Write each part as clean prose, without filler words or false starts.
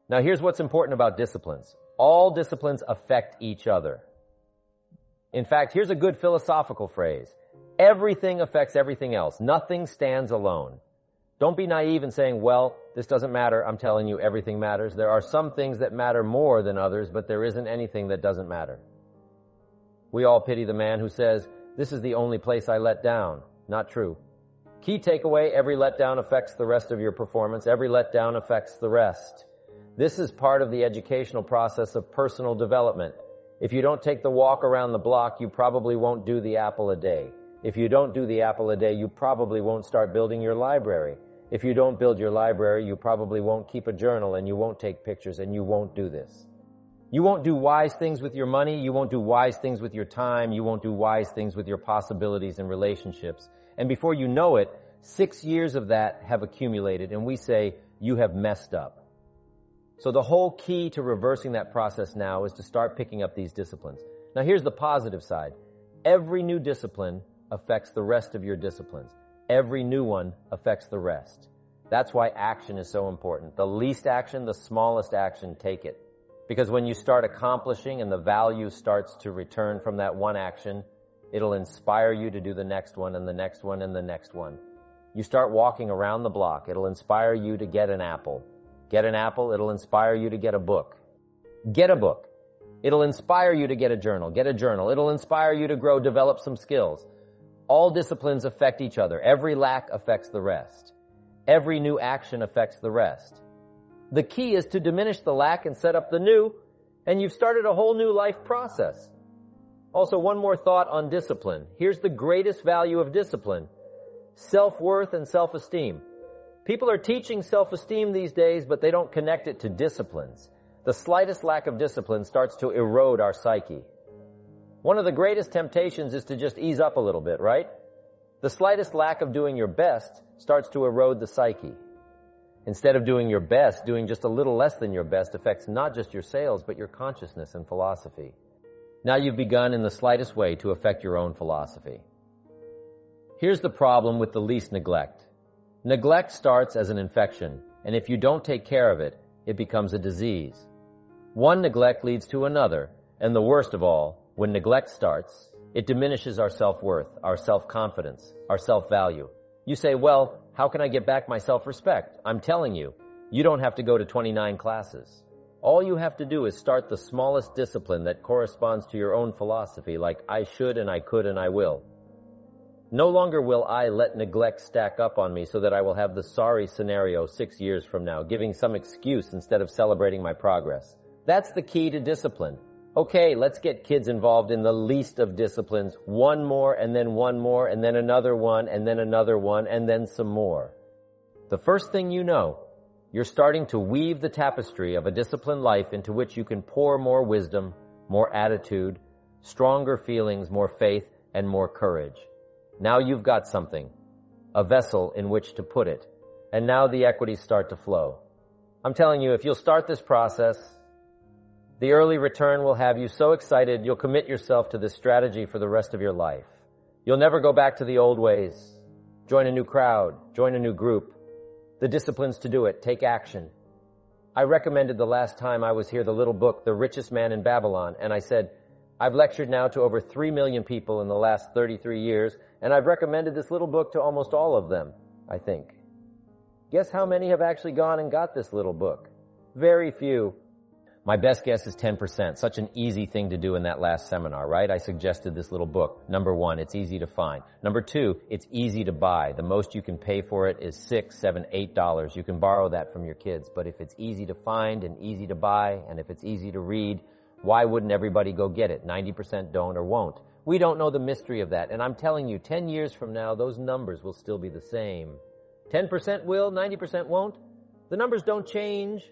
Now here's what's important about disciplines. All disciplines affect each other. In fact, here's a good philosophical phrase. Everything affects everything else. Nothing stands alone. Don't be naive in saying, well, this doesn't matter. I'm telling you, everything matters. There are some things that matter more than others, but there isn't anything that doesn't matter. We all pity the man who says, this is the only place I let down. Not true. Key takeaway, every letdown affects the rest of your performance. Every letdown affects the rest. This is part of the educational process of personal development. If you don't take the walk around the block, you probably won't do the apple a day. If you don't do the apple a day, you probably won't start building your library. If you don't build your library, you probably won't keep a journal, and you won't take pictures, and you won't do this. You won't do wise things with your money. You won't do wise things with your time. You won't do wise things with your possibilities and relationships. And before you know it, 6 years of that have accumulated, and we say, you have messed up. So the whole key to reversing that process now is to start picking up these disciplines. Now here's the positive side. Every new discipline affects the rest of your disciplines. Every new one affects the rest. That's why action is so important. The least action, the smallest action, take it. Because when you start accomplishing and the value starts to return from that one action, it'll inspire you to do the next one and the next one and the next one. You start walking around the block. It'll inspire you to get an apple. Get an apple, it'll inspire you to get a book. Get a book. It'll inspire you to get a journal. Get a journal. It'll inspire you to grow, develop some skills. All disciplines affect each other. Every lack affects the rest. Every new action affects the rest. The key is to diminish the lack and set up the new, and you've started a whole new life process. Also, one more thought on discipline. Here's the greatest value of discipline: self-worth and self-esteem. People are teaching self-esteem these days, but they don't connect it to disciplines. The slightest lack of discipline starts to erode our psyche. One of the greatest temptations is to just ease up a little bit, right? The slightest lack of doing your best starts to erode the psyche. Instead of doing your best, doing just a little less than your best affects not just your sales, but your consciousness and philosophy. Now you've begun in the slightest way to affect your own philosophy. Here's the problem with the least neglect. Neglect starts as an infection, and if you don't take care of it, it becomes a disease. One neglect leads to another, and the worst of all, when neglect starts, it diminishes our self-worth, our self-confidence, our self-value. You say, well, how can I get back my self-respect? I'm telling you, you don't have to go to 29 classes. All you have to do is start the smallest discipline that corresponds to your own philosophy, like I should and I could and I will. No longer will I let neglect stack up on me so that I will have the sorry scenario 6 years from now, giving some excuse instead of celebrating my progress. That's the key to discipline. Okay, let's get kids involved in the least of disciplines. One more, and then one more, and then another one, and then another one, and then some more. The first thing you know, you're starting to weave the tapestry of a disciplined life into which you can pour more wisdom, more attitude, stronger feelings, more faith, and more courage. Now you've got something, a vessel in which to put it, and now the equities start to flow. I'm telling you, if you'll start this process, the early return will have you so excited you'll commit yourself to this strategy for the rest of your life. You'll never go back to the old ways. Join a new crowd, join a new group. The disciplines to do it, take action. I recommended the last time I was here the little book, The Richest Man in Babylon, and I said, I've lectured now to over 3 million people in the last 33 years, and I've recommended this little book to almost all of them, I think. Guess how many have actually gone and got this little book? Very few. My best guess is 10%. Such an easy thing to do in that last seminar, right? I suggested this little book. Number 1, it's easy to find. Number 2, it's easy to buy. The most you can pay for it is $6, $7, $8. You can borrow that from your kids. But if it's easy to find and easy to buy, and if it's easy to read, why wouldn't everybody go get it? 90% don't or won't. We don't know the mystery of that. And I'm telling you, 10 years from now, those numbers will still be the same. 10% will, 90% won't. The numbers don't change.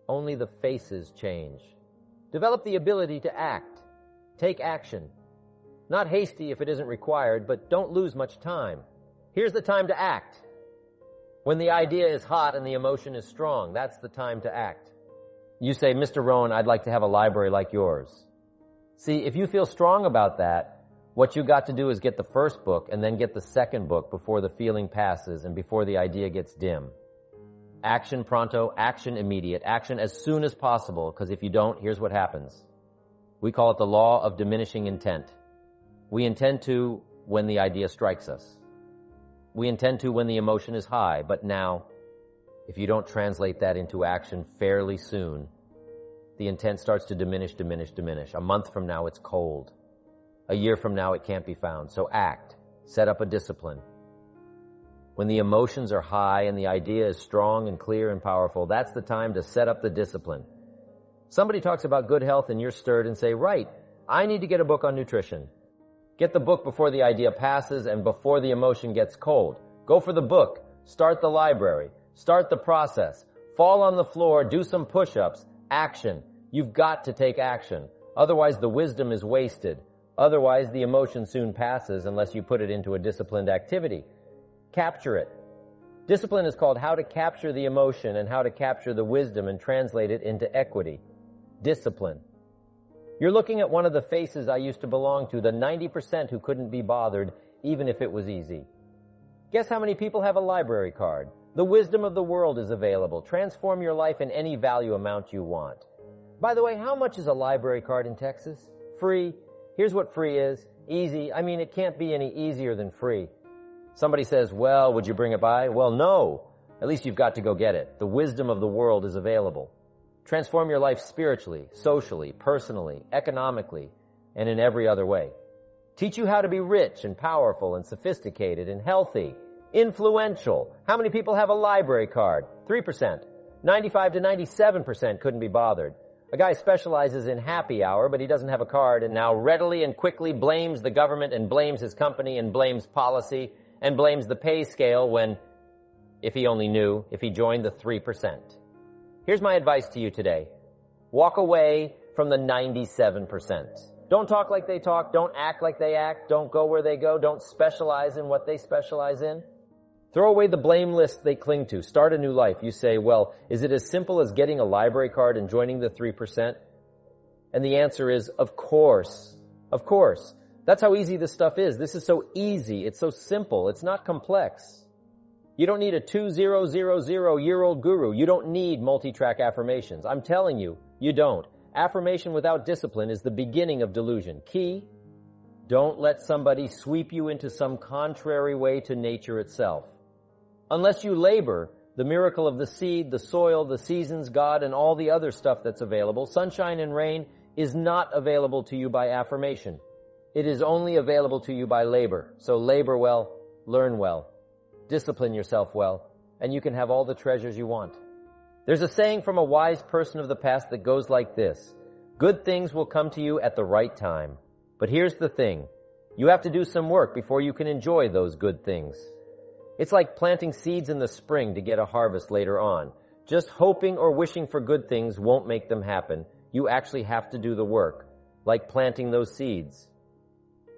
Only the faces change. Develop the ability to act. Take action. Not hasty if it isn't required, but don't lose much time. Here's the time to act. When the idea is hot and the emotion is strong, that's the time to act. You say, Mr. Rohn, I'd like to have a library like yours. See, if you feel strong about that, what you got to do is get the first book and then get the second book before the feeling passes and before the idea gets dim. Action pronto, action immediate, action as soon as possible, because if you don't, here's what happens. We call it the law of diminishing intent. We intend to when the idea strikes us. We intend to when the emotion is high, but now, if you don't translate that into action fairly soon, the intent starts to diminish. A month from now, it's cold. A year from now, it can't be found. So act. Set up a discipline. When the emotions are high and the idea is strong and clear and powerful, that's the time to set up the discipline. Somebody talks about good health and you're stirred and say, right, I need to get a book on nutrition. Get the book before the idea passes and before the emotion gets cold. Go for the book. Start the library. Start the process. Fall on the floor. Do some push-ups. Action. You've got to take action. Otherwise, the wisdom is wasted. Otherwise, the emotion soon passes unless you put it into a disciplined activity. Capture it. Discipline is called how to capture the emotion and how to capture the wisdom and translate it into equity. Discipline. You're looking at one of the faces I used to belong to, the 90% who couldn't be bothered even if it was easy. Guess how many people have a library card? The wisdom of the world is available. Transform your life in any value amount you want. By the way, how much is a library card in Texas? Free. Here's what free is. Easy. I mean, it can't be any easier than free. Somebody says, well, would you bring it by? Well, no. At least you've got to go get it. The wisdom of the world is available. Transform your life spiritually, socially, personally, economically, and in every other way. Teach you how to be rich and powerful and sophisticated and healthy, influential. How many people have a library card? 3%. 95 to 97% couldn't be bothered. A guy specializes in happy hour, but he doesn't have a card and now readily and quickly blames the government and blames his company and blames policy and blames the pay scale when, if he only knew, if he joined the 3%. Here's my advice to you today. Walk away from the 97%. Don't talk like they talk. Don't act like they act. Don't go where they go. Don't specialize in what they specialize in. Throw away the blame list they cling to. Start a new life. You say, well, is it as simple as getting a library card and joining the 3%? And the answer is, of course. Of course. That's how easy this stuff is. This is so easy. It's so simple. It's not complex. You don't need a 2000-year-old guru. You don't need multi-track affirmations. I'm telling you, you don't. Affirmation without discipline is the beginning of delusion. Key, don't let somebody sweep you into some contrary way to nature itself. Unless you labor, the miracle of the seed, the soil, the seasons, God, and all the other stuff that's available, sunshine and rain, is not available to you by affirmation. It is only available to you by labor. So labor well, learn well, discipline yourself well, and you can have all the treasures you want. There's a saying from a wise person of the past that goes like this: good things will come to you at the right time. But here's the thing. You have to do some work before you can enjoy those good things. It's like planting seeds in the spring to get a harvest later on. Just hoping or wishing for good things won't make them happen. You actually have to do the work, like planting those seeds.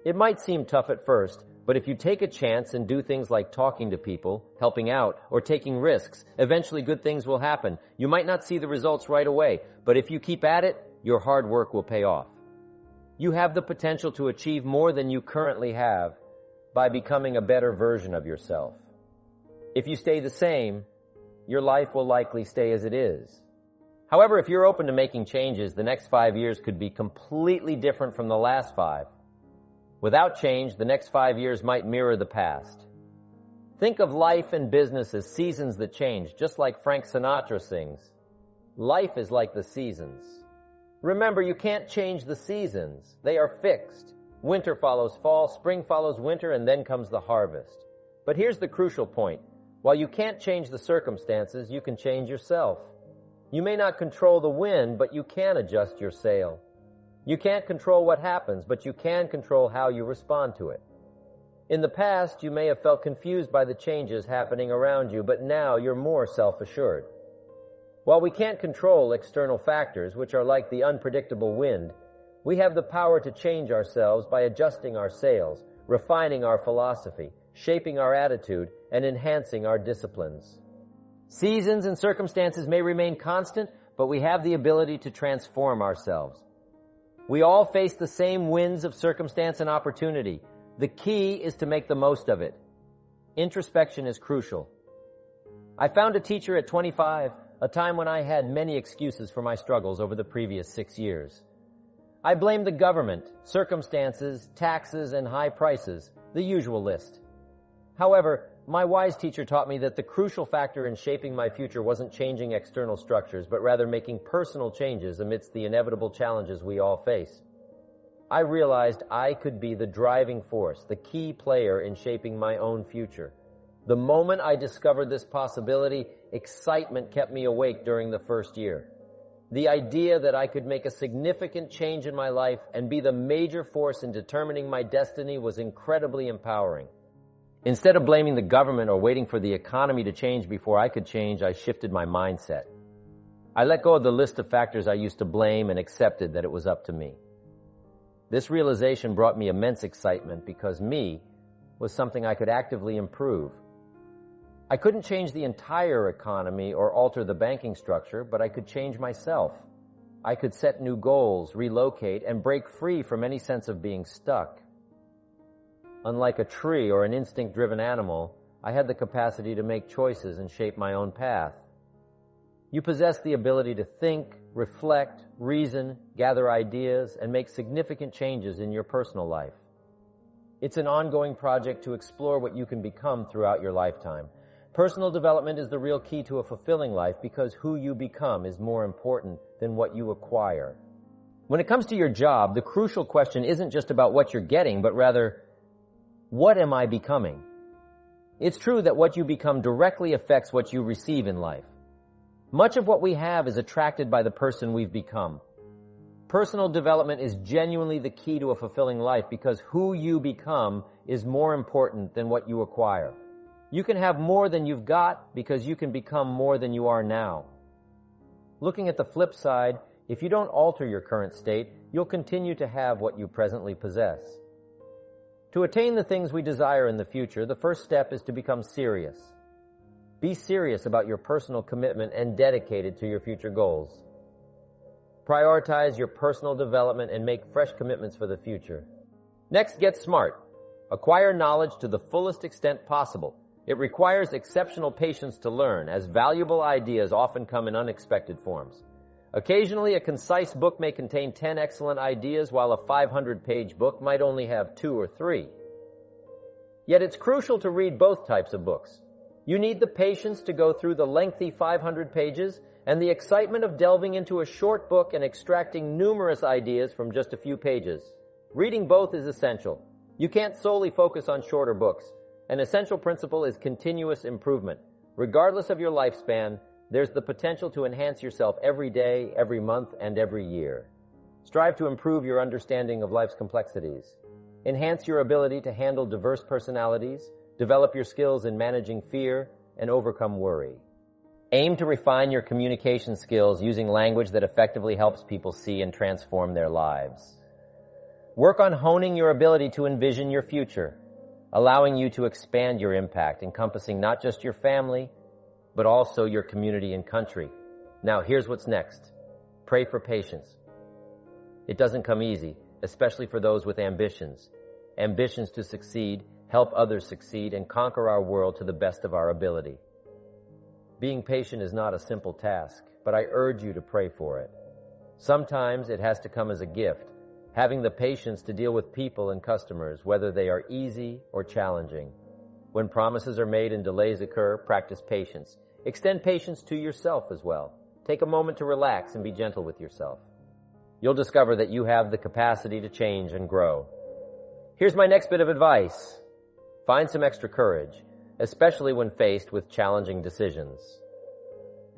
It might seem tough at first, but if you take a chance and do things like talking to people, helping out, or taking risks, eventually good things will happen. You might not see the results right away, but if you keep at it, your hard work will pay off. You have the potential to achieve more than you currently have by becoming a better version of yourself. If you stay the same, your life will likely stay as it is. However, if you're open to making changes, the next 5 years could be completely different from the last 5. Without change, the next 5 years might mirror the past. Think of life and business as seasons that change, just like Frank Sinatra sings. Life is like the seasons. Remember, you can't change the seasons. They are fixed. Winter follows fall, spring follows winter, and then comes the harvest. But here's the crucial point. While you can't change the circumstances, you can change yourself. You may not control the wind, but you can adjust your sail. You can't control what happens, but you can control how you respond to it. In the past, you may have felt confused by the changes happening around you, but now you're more self-assured. While we can't control external factors, which are like the unpredictable wind, we have the power to change ourselves by adjusting our sails, refining our philosophy, shaping our attitude, and enhancing our disciplines. Seasons and circumstances may remain constant, but we have the ability to transform ourselves. We all face the same winds of circumstance and opportunity. The key is to make the most of it. Introspection is crucial. I found a teacher at 25, a time when I had many excuses for my struggles over the previous 6 years. I blamed the government, circumstances, taxes, and high prices, the usual list. However, my wise teacher taught me that the crucial factor in shaping my future wasn't changing external structures, but rather making personal changes amidst the inevitable challenges we all face. I realized I could be the driving force, the key player in shaping my own future. The moment I discovered this possibility, excitement kept me awake during the first year. The idea that I could make a significant change in my life and be the major force in determining my destiny was incredibly empowering. Instead of blaming the government or waiting for the economy to change before I could change, I shifted my mindset. I let go of the list of factors I used to blame and accepted that it was up to me. This realization brought me immense excitement because me was something I could actively improve. I couldn't change the entire economy or alter the banking structure, but I could change myself. I could set new goals, relocate, and break free from any sense of being stuck. Unlike a tree or an instinct-driven animal, I had the capacity to make choices and shape my own path. You possess the ability to think, reflect, reason, gather ideas, and make significant changes in your personal life. It's an ongoing project to explore what you can become throughout your lifetime. Personal development is the real key to a fulfilling life because who you become is more important than what you acquire. When it comes to your job, the crucial question isn't just about what you're getting, but rather, what am I becoming? It's true that what you become directly affects what you receive in life. Much of what we have is attracted by the person we've become. Personal development is genuinely the key to a fulfilling life because who you become is more important than what you acquire. You can have more than you've got because you can become more than you are now. Looking at the flip side, if you don't alter your current state, you'll continue to have what you presently possess. To attain the things we desire in the future, the first step is to become serious. Be serious about your personal commitment and dedicated to your future goals. Prioritize your personal development and make fresh commitments for the future. Next, get smart. Acquire knowledge to the fullest extent possible. It requires exceptional patience to learn, as valuable ideas often come in unexpected forms. Occasionally, a concise book may contain 10 excellent ideas, while a 500-page book might only have 2 or 3. Yet it's crucial to read both types of books. You need the patience to go through the lengthy 500 pages and the excitement of delving into a short book and extracting numerous ideas from just a few pages. Reading both is essential. You can't solely focus on shorter books. An essential principle is continuous improvement. Regardless of your lifespan, there's the potential to enhance yourself every day, every month, and every year. Strive to improve your understanding of life's complexities. Enhance your ability to handle diverse personalities, develop your skills in managing fear, and overcome worry. Aim to refine your communication skills using language that effectively helps people see and transform their lives. Work on honing your ability to envision your future, allowing you to expand your impact, encompassing not just your family, but also your community and country. Now, here's what's next. Pray for patience. It doesn't come easy, especially for those with ambitions. Ambitions to succeed, help others succeed, and conquer our world to the best of our ability. Being patient is not a simple task, but I urge you to pray for it. Sometimes it has to come as a gift, having the patience to deal with people and customers, whether they are easy or challenging. When promises are made and delays occur, practice patience. Extend patience to yourself as well. Take a moment to relax and be gentle with yourself. You'll discover that you have the capacity to change and grow. Here's my next bit of advice. Find some extra courage, especially when faced with challenging decisions.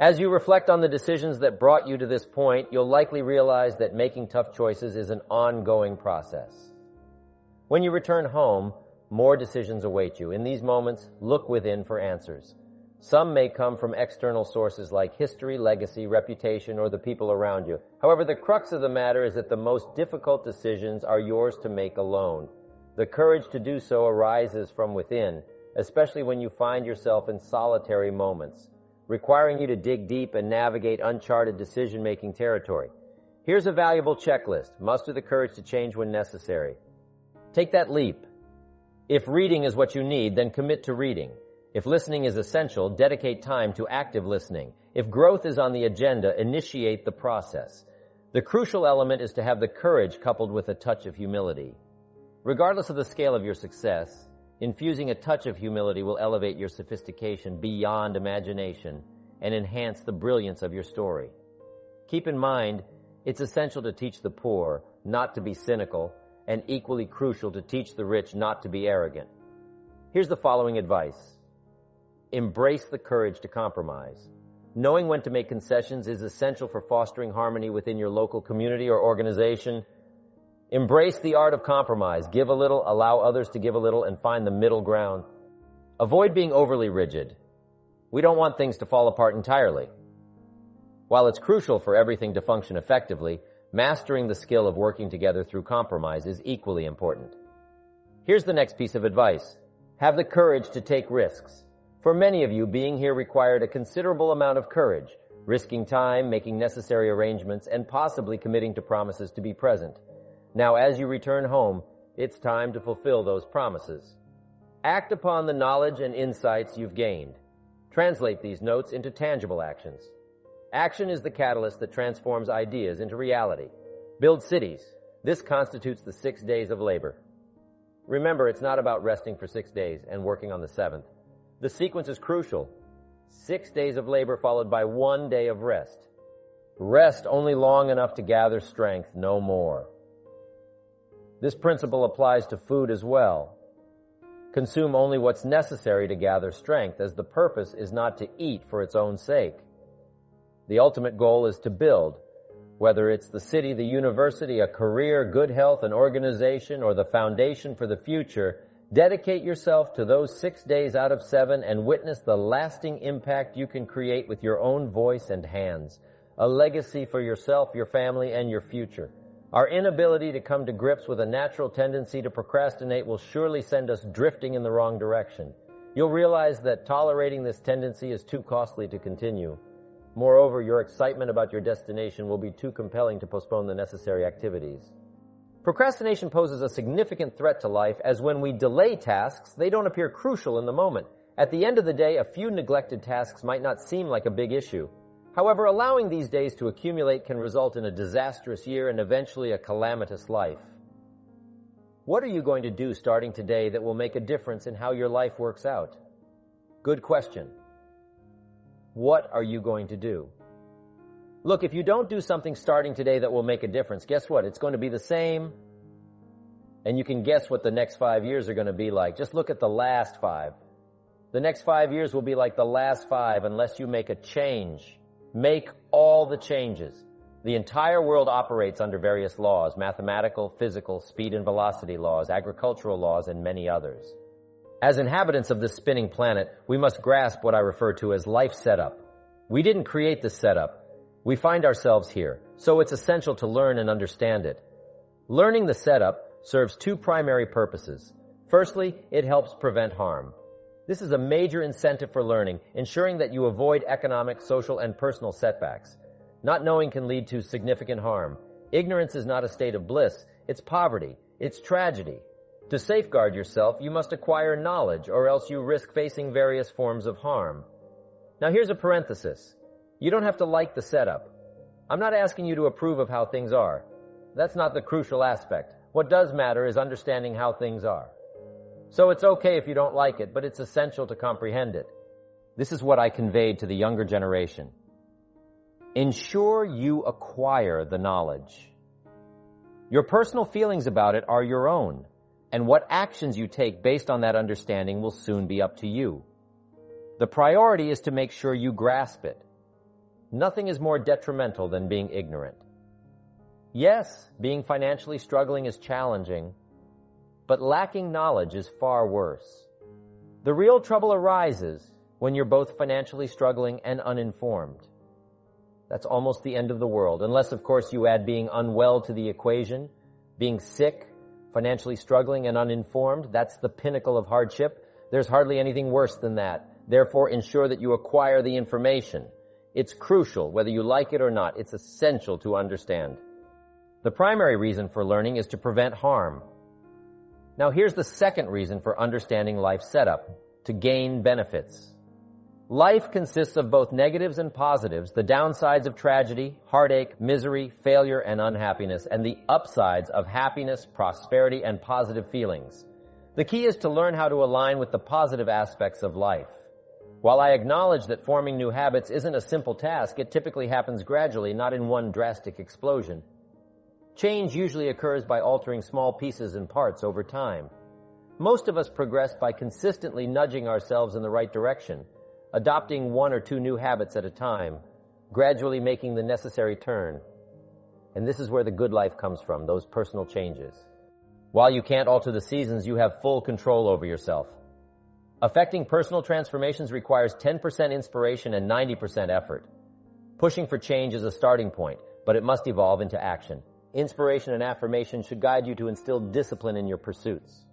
As you reflect on the decisions that brought you to this point, you'll likely realize that making tough choices is an ongoing process. When you return home, more decisions await you. In these moments, look within for answers. Some may come from external sources like history, legacy, reputation, or the people around you. However, the crux of the matter is that the most difficult decisions are yours to make alone. The courage to do so arises from within, especially when you find yourself in solitary moments, requiring you to dig deep and navigate uncharted decision-making territory. Here's a valuable checklist. Muster the courage to change when necessary. Take that leap. If reading is what you need, then commit to reading. If listening is essential, dedicate time to active listening. If growth is on the agenda, initiate the process. The crucial element is to have the courage coupled with a touch of humility. Regardless of the scale of your success, infusing a touch of humility will elevate your sophistication beyond imagination and enhance the brilliance of your story. Keep in mind, it's essential to teach the poor not to be cynical, and equally crucial to teach the rich not to be arrogant. Here's the following advice. Embrace the courage to compromise. Knowing when to make concessions is essential for fostering harmony within your local community or organization. Embrace the art of compromise. Give a little, allow others to give a little, and find the middle ground. Avoid being overly rigid. We don't want things to fall apart entirely. While it's crucial for everything to function effectively, mastering the skill of working together through compromise is equally important. Here's the next piece of advice. Have the courage to take risks. For many of you, being here required a considerable amount of courage, risking time, making necessary arrangements, and possibly committing to promises to be present. Now, as you return home, it's time to fulfill those promises. Act upon the knowledge and insights you've gained. Translate these notes into tangible actions. Action is the catalyst that transforms ideas into reality. Build cities. This constitutes the 6 days of labor. Remember, it's not about resting for 6 days and working on the 7th. The sequence is crucial. 6 days of labor followed by 1 day of rest. Rest only long enough to gather strength, no more. This principle applies to food as well. Consume only what's necessary to gather strength, as the purpose is not to eat for its own sake. The ultimate goal is to build, whether it's the city, the university, a career, good health, an organization, or the foundation for the future. Dedicate yourself to those 6 days out of 7 and witness the lasting impact you can create with your own voice and hands. A legacy for yourself, your family, and your future. Our inability to come to grips with a natural tendency to procrastinate will surely send us drifting in the wrong direction. You'll realize that tolerating this tendency is too costly to continue. Moreover, your excitement about your destination will be too compelling to postpone the necessary activities. Procrastination poses a significant threat to life, as when we delay tasks, they don't appear crucial in the moment. At the end of the day, a few neglected tasks might not seem like a big issue. However, allowing these days to accumulate can result in a disastrous year and eventually a calamitous life. What are you going to do starting today that will make a difference in how your life works out? Good question. What are you going to do? Look, if you don't do something starting today that will make a difference, guess what? It's going to be the same, and you can guess what the next 5 years are going to be like. Just look at the last 5. The next 5 years will be like the last 5 unless you make a change. Make all the changes. The entire world operates under various laws: mathematical, physical, speed and velocity laws, agricultural laws, and many others. As inhabitants of this spinning planet, we must grasp what I refer to as life setup. We didn't create this setup. We find ourselves here, so it's essential to learn and understand it. Learning the setup serves 2 primary purposes. Firstly, it helps prevent harm. This is a major incentive for learning, ensuring that you avoid economic, social, and personal setbacks. Not knowing can lead to significant harm. Ignorance is not a state of bliss. It's poverty. It's tragedy. To safeguard yourself, you must acquire knowledge, or else you risk facing various forms of harm. Now here's a parenthesis. You don't have to like the setup. I'm not asking you to approve of how things are. That's not the crucial aspect. What does matter is understanding how things are. So it's okay if you don't like it, but it's essential to comprehend it. This is what I conveyed to the younger generation. Ensure you acquire the knowledge. Your personal feelings about it are your own, and what actions you take based on that understanding will soon be up to you. The priority is to make sure you grasp it. Nothing is more detrimental than being ignorant. Yes, being financially struggling is challenging, but lacking knowledge is far worse. The real trouble arises when you're both financially struggling and uninformed. That's almost the end of the world, unless, of course, you add being unwell to the equation. Being sick, financially struggling, and uninformed, that's the pinnacle of hardship. There's hardly anything worse than that. Therefore, ensure that you acquire the information. It's crucial, whether you like it or not. It's essential to understand. The primary reason for learning is to prevent harm. Now here's the second reason for understanding life setup. to gain benefits. Life consists of both negatives and positives, the downsides of tragedy, heartache, misery, failure, and unhappiness, and the upsides of happiness, prosperity, and positive feelings. The key is to learn how to align with the positive aspects of life. While I acknowledge that forming new habits isn't a simple task, it typically happens gradually, not in one drastic explosion. Change usually occurs by altering small pieces and parts over time. Most of us progress by consistently nudging ourselves in the right direction, adopting 1 or 2 new habits at a time, gradually making the necessary turn. And this is where the good life comes from, those personal changes. While you can't alter the seasons, you have full control over yourself. Affecting personal transformations requires 10% inspiration and 90% effort. Pushing for change is a starting point, but it must evolve into action. Inspiration and affirmation should guide you to instill discipline in your pursuits.